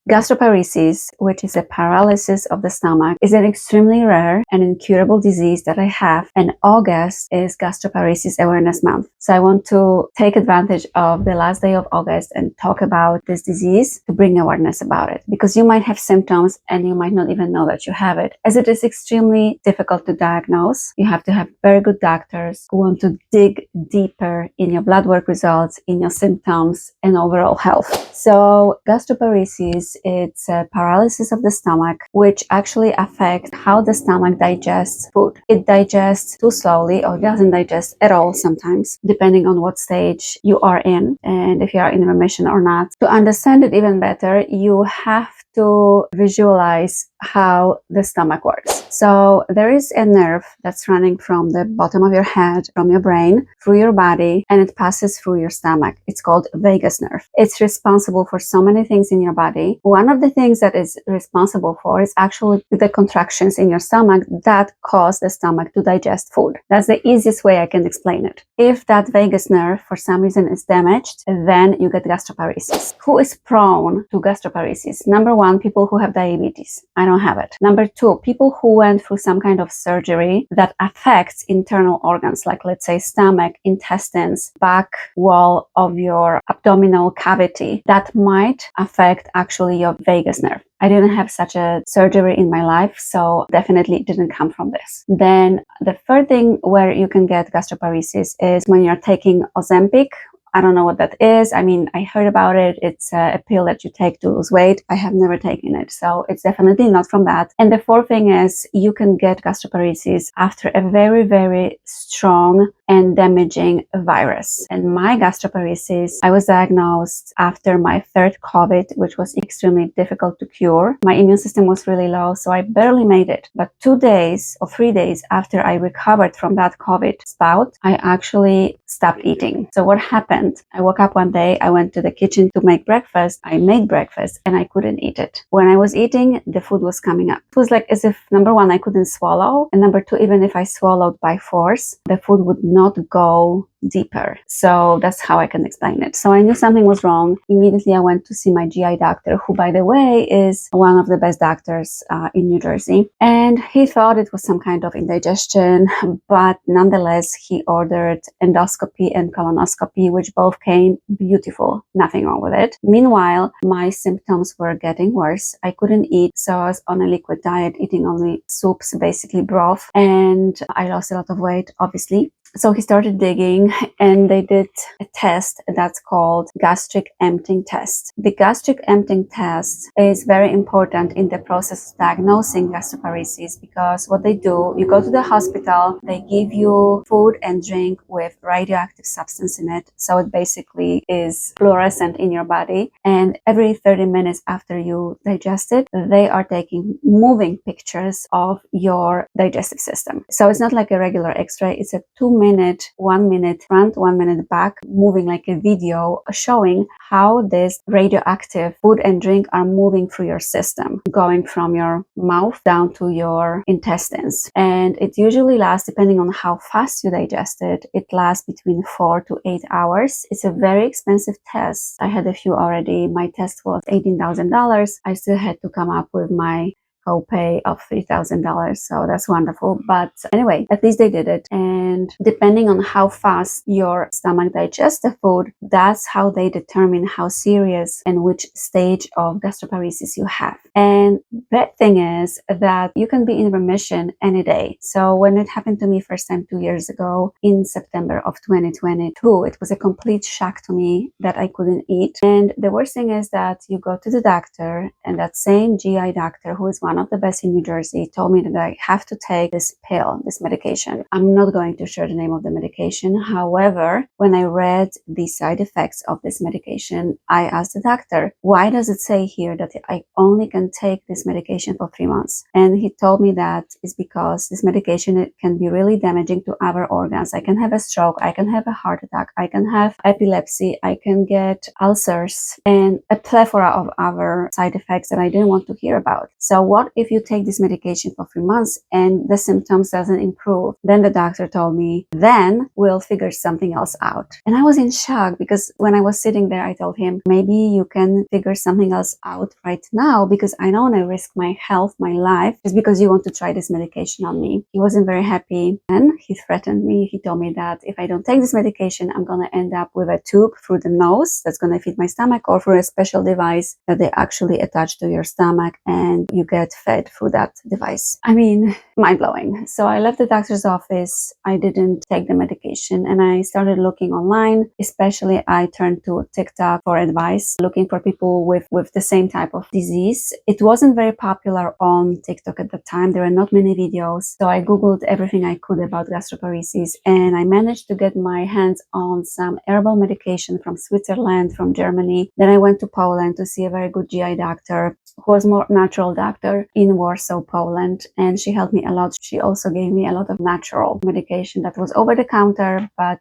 Gastroparesis, which is a paralysis of the stomach, is an extremely rare and incurable disease that I have, and August is Gastroparesis Awareness Month. So I want to take advantage of the last day of August and talk about this disease to bring awareness about it, because you might have symptoms and you might not even know that you have it, as it is extremely difficult to diagnose. You have to have very good doctors who want to dig deeper in your blood work results, in your symptoms, and overall health. So gastroparesis, it's a paralysis of the stomach, which actually affects how the stomach digests food. It digests too slowly or doesn't digest at all sometimes, depending on what stage you are in and if you are in remission or not. To understand it even better, you have to visualize how the stomach works. So there is a nerve that's running from the bottom of your head, from your brain, through your body, and it passes through your stomach. It's called vagus nerve. It's responsible for so many things in your body. One of the things that is responsible for is actually the contractions in your stomach that cause the stomach to digest food. That's the easiest way I can explain it. If that vagus nerve for some reason is damaged, then you get gastroparesis. Who is prone to gastroparesis? Number one, people who have diabetes. I don't have it. Number two, people who went through some kind of surgery that affects internal organs, like let's say stomach, intestines, back wall of your abdominal cavity. That might affect actually your vagus nerve. I didn't have such a surgery in my life, so definitely it didn't come from this. Then the third thing where you can get gastroparesis is when you're taking Ozempic. I don't know what that is. I mean, I heard about it. It's a pill that you take to lose weight. I have never taken it, so it's definitely not from that. And the fourth thing is you can get gastroparesis after a very, very strong and damaging virus. And my gastroparesis, I was diagnosed after my third COVID, which was extremely difficult to cure. My immune system was really low, so I barely made it. But 2 days or 3 days after I recovered from that COVID spout, I actually stopped eating. So what happened? I woke up one day, I went to the kitchen to make breakfast. I made breakfast and I couldn't eat it. When I was eating, the food was coming up. It was like as if, number one, I couldn't swallow, and number two, even if I swallowed by force, the food would not go deeper. So that's how I can explain it. So I knew something was wrong. Immediately I went to see my GI doctor, who, by the way, is one of the best doctors in New Jersey. And he thought it was some kind of indigestion, but nonetheless, he ordered endoscopy and colonoscopy, which both came beautiful. Nothing wrong with it. Meanwhile, my symptoms were getting worse. I couldn't eat, so I was on a liquid diet, eating only soups, basically broth, and I lost a lot of weight, obviously. So he started digging and they did a test that's called gastric emptying test. The gastric emptying test is very important in the process of diagnosing gastroparesis, because what they do, you go to the hospital, they give you food and drink with radioactive substance in it. So it basically is fluorescent in your body. And every 30 minutes after you digest it, they are taking moving pictures of your digestive system. So it's not like a regular x-ray, it's a 1 minute front, 1 minute back, moving like a video showing how this radioactive food and drink are moving through your system, going from your mouth down to your intestines. And it usually lasts, depending on how fast you digest it, it lasts between 4 to 8 hours. It's a very expensive test. I had a few already. My test was $18,000. I still had to come up with my copay of $3,000, so that's wonderful. But anyway, at least they did it. And depending on how fast your stomach digests the food, that's how they determine how serious and which stage of gastroparesis you have. And the thing is that you can be in remission any day. So when it happened to me first time 2 years ago in September of 2022, it was a complete shock to me that I couldn't eat. And the worst thing is that you go to the doctor, and that same GI doctor, who is one of the best in New Jersey, told me that I have to take this pill, this medication. I'm not going to share the name of the medication. However, when I read the side effects of this medication, I asked the doctor, why does it say here that I only can take this medication for 3 months? And he told me that is because this medication, it can be really damaging to other organs. I can have a stroke, I can have a heart attack, I can have epilepsy, I can get ulcers, and a plethora of other side effects that I didn't want to hear about. So what what if you take this medication for 3 months and the symptoms doesn't improve? Then the doctor told me, then we'll figure something else out. And I was in shock, because when I was sitting there, I told him, maybe you can figure something else out right now, because I don't want to risk my health, my life, just because you want to try this medication on me. He wasn't very happy, and he threatened me. He told me that if I don't take this medication, I'm going to end up with a tube through the nose that's going to feed my stomach, or through a special device that they actually attach to your stomach and you get fed through that device. I mean, mind-blowing. So I left the doctor's office. I didn't take the medication, and I started looking online. Especially I turned to TikTok for advice, looking for people with the same type of disease. It wasn't very popular on TikTok at the time. There were not many videos. So I Googled everything I could about gastroparesis, and I managed to get my hands on some herbal medication from Switzerland, from Germany. Then I went to Poland to see a very good GI doctor, who was more natural doctor in Warsaw, Poland, and she helped me a lot. She also gave me a lot of natural medication that was over the counter, but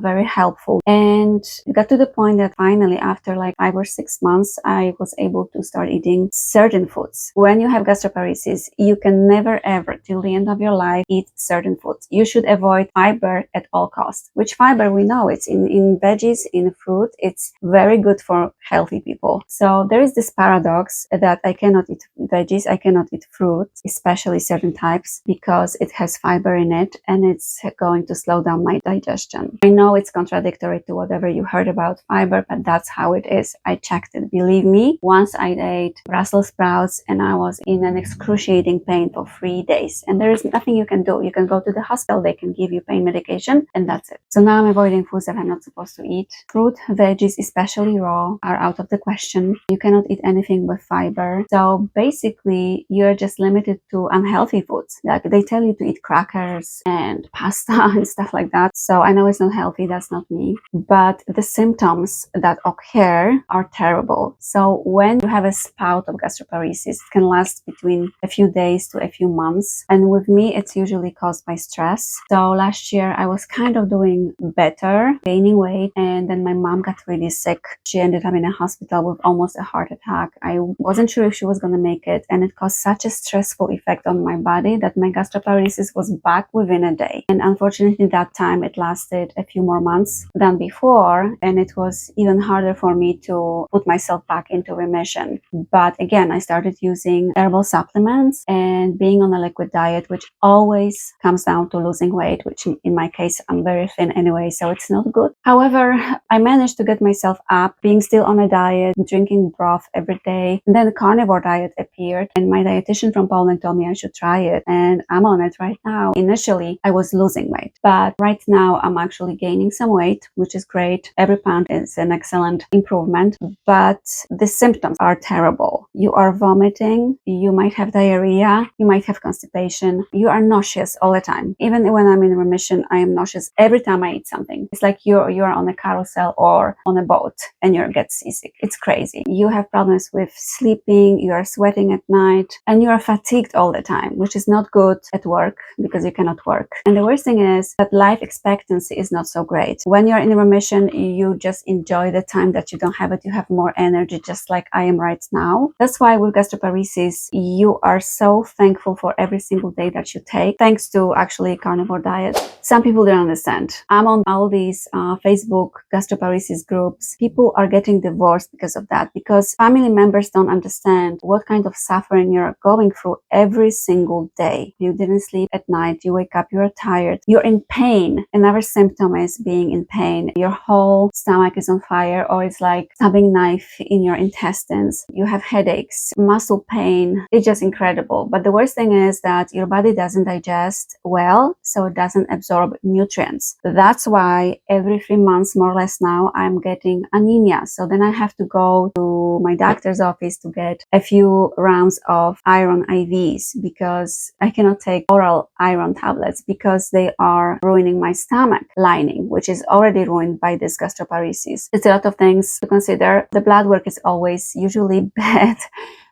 very helpful. And it got to the point that finally, after like 5 or 6 months, I was able to start eating certain foods. When you have gastroparesis, you can never ever, till the end of your life, eat certain foods. You should avoid fiber at all costs. Which fiber? We know it's in veggies, in fruit. It's very good for healthy people. So there is this paradox that I cannot eat veggies, I cannot eat fruit, especially certain types, because it has fiber in it and it's going to slow down my digestion. I know it's contradictory to whatever you heard about fiber, but that's how it is. I checked it. Believe me, once I ate Brussels sprouts and I was in an excruciating pain for 3 days, and there is nothing you can do. You can go to the hospital, they can give you pain medication, and that's it. So now I'm avoiding foods that I'm not supposed to eat. Fruit, veggies, especially raw, are out of the question. You cannot eat anything with fiber. So basically, you're just limited to unhealthy foods. Like they tell you to eat crackers and pasta and stuff like that. So I know it's not healthy, that's not me. But the symptoms that occur are terrible. So when you have a spout of gastroparesis, it can last between a few days to a few months. And with me, it's usually caused by stress. So last year, I was kind of doing better, gaining weight, and then my mom got really sick. She ended up in a hospital with almost a heart attack. I wasn't sure if she was going to make it, and it caused such a stressful effect on my body that my gastroparesis was back within a day. And unfortunately, that time it lasted a few more months than before, and it was even harder for me to put myself back into remission. But again, I started using herbal supplements and being on a liquid diet, which always comes down to losing weight, which in my case, I'm very thin anyway, so it's not good. However, I managed to get myself up, being still on a diet, drinking broth every day. And then the carnivore diet appeared, and my dietitian from Poland told me I should try it, and I'm on it right now. Initially, I was losing weight, but right now I'm actually gaining some weight, which is great. Every pound is an excellent improvement, but the symptoms are terrible. You are vomiting, you might have diarrhea, you might have constipation, you are nauseous all the time. Even when I'm in remission, I am nauseous every time I eat something. It's like you're on a carousel or on a boat and you get seasick. It's crazy. You have problems with sleeping, you are sweating at night, and you are fatigued all the time, which is not good at work because you cannot work. And the worst thing is that life expectancy is not so great. When you're in remission, you just enjoy the time that you don't have it. You have more energy, just like I am right now. That's why with gastroparesis, you are so thankful for every single day that you take, thanks to actually carnivore diet. Some people don't understand. I'm on all these Facebook gastroparesis groups. People are getting divorced because of that, because family members don't understand what kind of suffering you're going through every single day. You didn't sleep at night, you wake up, you're tired, you're in pain. Another symptom is being in pain. Your whole stomach is on fire, or it's like stabbing knife in your intestines. You have headaches, muscle pain. It's just incredible. But the worst thing is that your body doesn't digest well, so it doesn't absorb nutrients. That's why every 3 months, more or less now, I'm getting anemia. So then I have to go to my doctor's office to get a few rounds of iron IVs, because I cannot take oral iron tablets because they are ruining my stomach lining, which is already ruined by this gastroparesis. It's a lot of things to consider. The blood work is always usually bad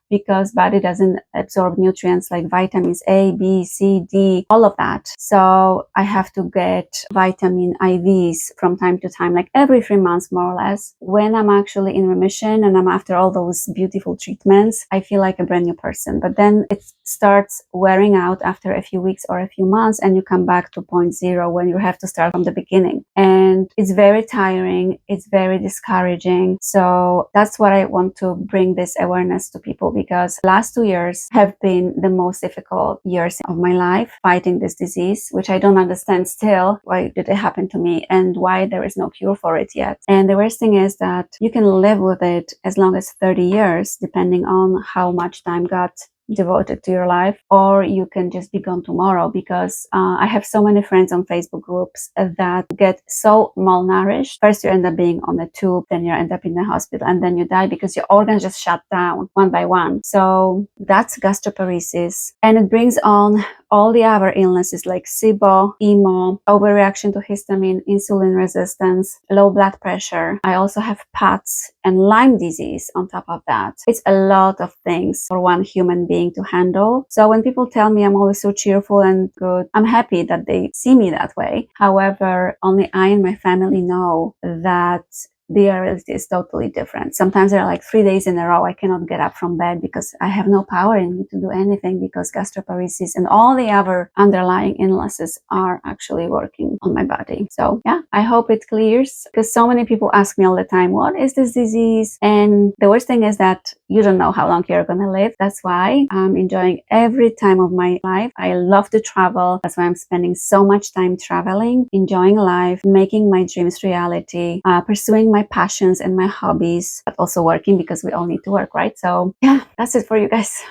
because body doesn't absorb nutrients like vitamins A, B, C, D, all of that. So I have to get vitamin IVs from time to time, like every 3 months more or less. When I'm actually in remission and I'm after all those beautiful treatments, I feel like a brand new person. But then it's starts wearing out after a few weeks or a few months, and you come back to point zero when you have to start from the beginning. And it's very tiring, it's very discouraging. So that's what I want to bring this awareness to people, because last 2 years have been the most difficult years of my life fighting this disease, which I don't understand still. Why did it happen to me and why there is no cure for it yet? And the worst thing is that you can live with it as long as 30 years, depending on how much time God devoted to your life, or you can just be gone tomorrow, because I have so many friends on Facebook groups that get so malnourished. First you end up being on a tube, then you end up in the hospital, and then you die because your organs just shut down one by one. So that's gastroparesis, and it brings on all the other illnesses like SIBO, EMO, overreaction to histamine, insulin resistance, low blood pressure. I also have PATS and Lyme disease on top of that. It's a lot of things for one human being to handle. So when people tell me I'm always so cheerful and good, I'm happy that they see me that way. However, only I and my family know that the reality is totally different. Sometimes there are like 3 days in a row I cannot get up from bed because I have no power in me to do anything, because gastroparesis and all the other underlying illnesses are actually working on my body. So yeah, I hope it clears, because so many people ask me all the time, what is this disease? And the worst thing is that you don't know how long you're gonna live. That's why I'm enjoying every time of my life. I love to travel. That's why I'm spending so much time traveling, enjoying life, making my dreams reality, pursuing my passions and my hobbies, but also working, because we all need to work, right? So yeah, that's it for you guys.